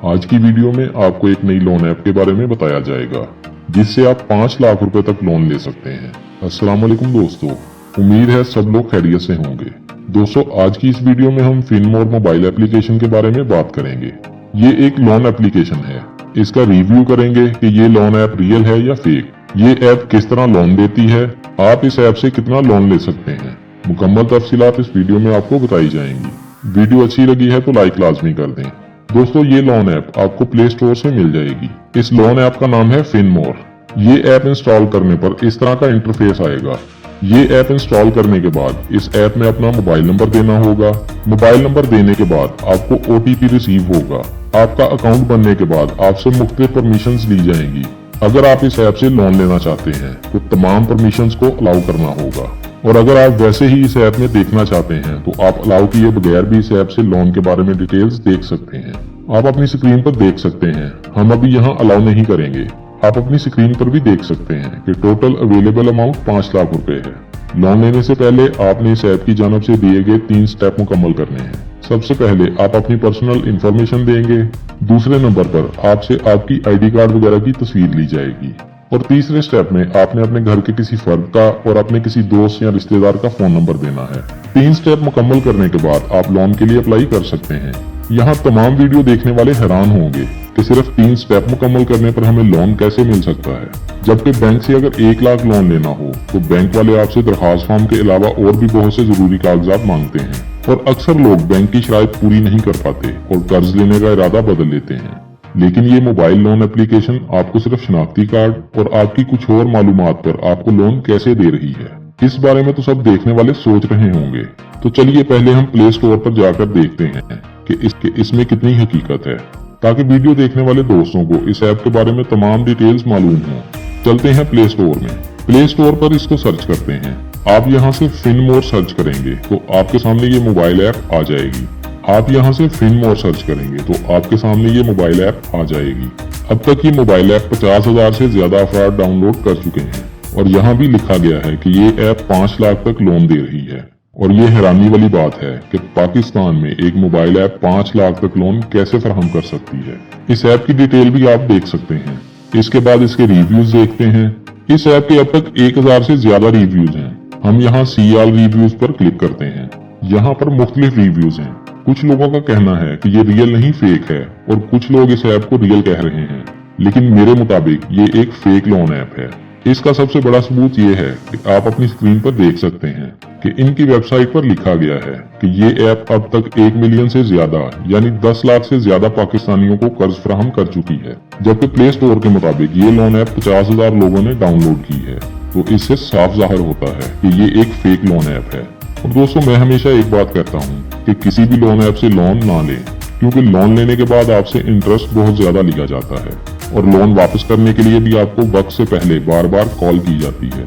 आज की वीडियो में आपको एक नई लोन ऐप के बारे में बताया जाएगा जिससे आप 5 लाख रुपए तक लोन ले सकते हैं। अस्सलाम वालेकुम दोस्तों, उम्मीद है सब लोग खैरियत से होंगे। दोस्तों, आज की इस वीडियो में हम फिनमोर मोबाइल एप्लीकेशन के बारे में बात करेंगे। ये एक लोन एप्लीकेशन है। इसका रिव्यू करेंगे कि ये लोन ऐप रियल है या फेक, ये ऐप किस तरह लोन देती है, आप इस ऐप से कितना लोन ले सकते हैं। मुकम्मल तफसीलात इस वीडियो में आपको बताई जाएंगी। वीडियो अच्छी लगी है तो लाइक लाजमी कर दें। दोस्तों, ये लोन ऐप आपको प्ले स्टोर से मिल जाएगी। इस लोन ऐप का नाम है फिनमोर। ये ऐप इंस्टॉल करने पर इस तरह का इंटरफेस आएगा। ये ऐप इंस्टॉल करने के बाद इस ऐप में अपना मोबाइल नंबर देना होगा। मोबाइल नंबर देने के बाद आपको OTP रिसीव होगा। आपका अकाउंट बनने के बाद आपसे मुख्तलिफ परमिशंस ली जाएंगी। अगर आप इस ऐप से लोन लेना चाहते हैं तो तमाम परमिशंस को अलाउ करना होगा, और अगर आप वैसे ही इस ऐप में देखना चाहते हैं तो आप अलाउ किए बगैर भी इस ऐप से लोन के बारे में डिटेल्स देख सकते हैं। आप अपनी स्क्रीन पर देख सकते हैं। हम अभी यहाँ अलाउ नहीं करेंगे। आप अपनी स्क्रीन पर भी देख सकते हैं कि टोटल अवेलेबल अमाउंट 5 लाख रुपए है। लोन लेने से पहले आपने इस ऐप की जानब से दिए गए 3 स्टेप मुकम्मल करने हैं। सबसे पहले आप अपनी पर्सनल इंफॉर्मेशन देंगे। दूसरे नंबर पर आपसे आपकी ID कार्ड वगैरह की तस्वीर ली जाएगी, और तीसरे स्टेप में आपने अपने घर के किसी फर्द का और अपने किसी दोस्त या रिश्तेदार का फोन नंबर देना है। 3 स्टेप मुकम्मल करने के बाद आप लोन के लिए अप्लाई कर सकते हैं। यहाँ तमाम वीडियो देखने वाले हैरान होंगे कि सिर्फ 3 स्टेप मुकम्मल करने पर हमें लोन कैसे मिल सकता है, जबकि बैंक से अगर 1 लाख लोन लेना हो तो बैंक वाले आपसे दरखास्त फॉर्म के अलावा और भी बहुत से जरूरी कागजात मांगते हैं, और अक्सर लोग बैंक की शराइत पूरी नहीं कर पाते और कर्ज लेने का इरादा बदल लेते हैं। लेकिन ये मोबाइल लोन एप्लीकेशन आपको सिर्फ शनाख्ती कार्ड और आपकी कुछ और मालूमात पर आपको लोन कैसे दे रही है, इस बारे में तो सब देखने वाले सोच रहे होंगे। तो चलिए पहले हम प्ले स्टोर पर जाकर देखते हैं कि इसमें कितनी हकीकत है, ताकि वीडियो देखने वाले दोस्तों को इस ऐप के बारे में तमाम डिटेल्स मालूम हो। चलते हैं प्ले स्टोर में। प्ले स्टोर पर इसको सर्च करते हैं। आप यहाँ से फिनमोर सर्च करेंगे तो आपके सामने ये मोबाइल ऐप आ जाएगी। आप यहाँ से फिनमोर सर्च करेंगे तो आपके सामने ये मोबाइल ऐप आ जाएगी। अब तक ये मोबाइल ऐप 50,000 से ज्यादा अफराद डाउनलोड कर चुके हैं, और यहाँ भी लिखा गया है कि ये ऐप 5 लाख तक लोन दे रही है। और ये हैरानी वाली बात है कि पाकिस्तान में एक मोबाइल ऐप 5 लाख तक लोन कैसे फराहम कर सकती है। इस ऐप की डिटेल भी आप देख सकते हैं। इसके बाद इसके रिव्यूज देखते हैं। इस ऐप के अब तक 1000 से ज्यादा रिव्यूज हैं। हम यहाँ सी ऑल रिव्यूज पर क्लिक करते हैं। यहाँ पर मुख्तलिफ रिव्यूज हैं। कुछ लोगों का कहना है कि ये रियल नहीं फेक है, और कुछ लोग इस ऐप को रियल कह रहे हैं, लेकिन मेरे मुताबिक ये एक फेक लोन ऐप है। इसका सबसे बड़ा सबूत ये है कि आप अपनी स्क्रीन पर देख सकते हैं कि इनकी वेबसाइट पर लिखा गया है कि ये ऐप अब तक 1 मिलियन से ज्यादा यानी 10 लाख से ज्यादा पाकिस्तानियों को कर्ज फराहम कर चुकी है, जबकि प्ले स्टोर के मुताबिक ये लोन ऐप 50,000 लोगों ने डाउनलोड की है। तो इससे साफ जाहिर होता है कि ये एक फेक लोन ऐप है। और दोस्तों, मैं हमेशा एक बात कहता हूँ कि किसी भी लोन ऐप से लोन ना लें, क्योंकि लोन लेने के बाद आपसे इंटरेस्ट बहुत ज्यादा लिया जाता है, और लोन वापस करने के लिए भी आपको वक्त से पहले बार बार कॉल की जाती है।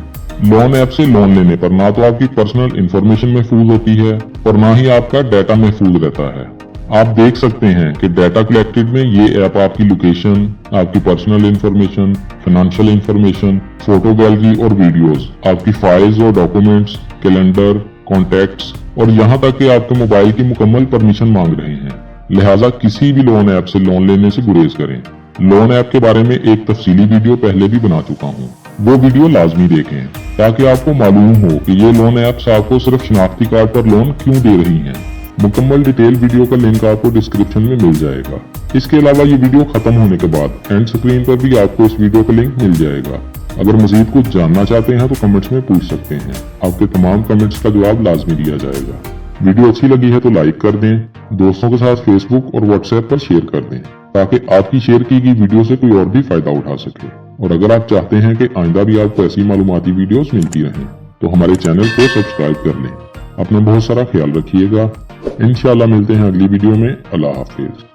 लोन ऐप से लोन लेने पर ना तो आपकी पर्सनल इंफॉर्मेशन महफूज होती है, और ना ही आपका डाटा महफूज रहता है। आप देख सकते हैं कि डाटा कलेक्टेड में ये ऐप आपकी लोकेशन, आपकी personal information, financial information, photo gallery और वीडियोस, आपकी फाइल्स और डॉक्यूमेंट्स, कैलेंडर, कॉन्टैक्ट्स, और यहाँ तक कि आपके मोबाइल की मुकम्मल परमिशन मांग रहे हैं। लिहाजा किसी भी लोन ऐप से लोन लेने से गुरेज करें। लोन ऐप के बारे में एक तफसीली वीडियो पहले भी बना चुका हूँ, वो वीडियो लाजमी देखें ताकि आपको मालूम हो कि ये लोन ऐप्स आपको सिर्फ शनाख्ती कार्ड पर लोन क्यों दे रही हैं। मुकम्मल डिटेल वीडियो का लिंक आपको डिस्क्रिप्शन में मिल जाएगा। इसके अलावा ये वीडियो खत्म होने के बाद एंड स्क्रीन पर भी आपको इस वीडियो का लिंक मिल जाएगा। अगर मजीद कुछ जानना चाहते हैं तो कमेंट्स में पूछ सकते हैं। आपके तमाम कमेंट्स का जवाब लाजमी दिया जाएगा। वीडियो अच्छी लगी है तो लाइक कर दें, दोस्तों के साथ फेसबुक और व्हाट्सएप पर शेयर कर दें, ताकि आपकी शेयर की गई वीडियो से कोई और भी फायदा उठा सके। और अगर आप चाहते हैं कि आइंदा भी आपको ऐसी मालूमाती वीडियोस मिलती रहें तो हमारे चैनल को सब्सक्राइब कर लें। अपना बहुत सारा ख्याल रखिएगा। इंशाल्लाह मिलते हैं अगली वीडियो में। अल्लाह हाफिज।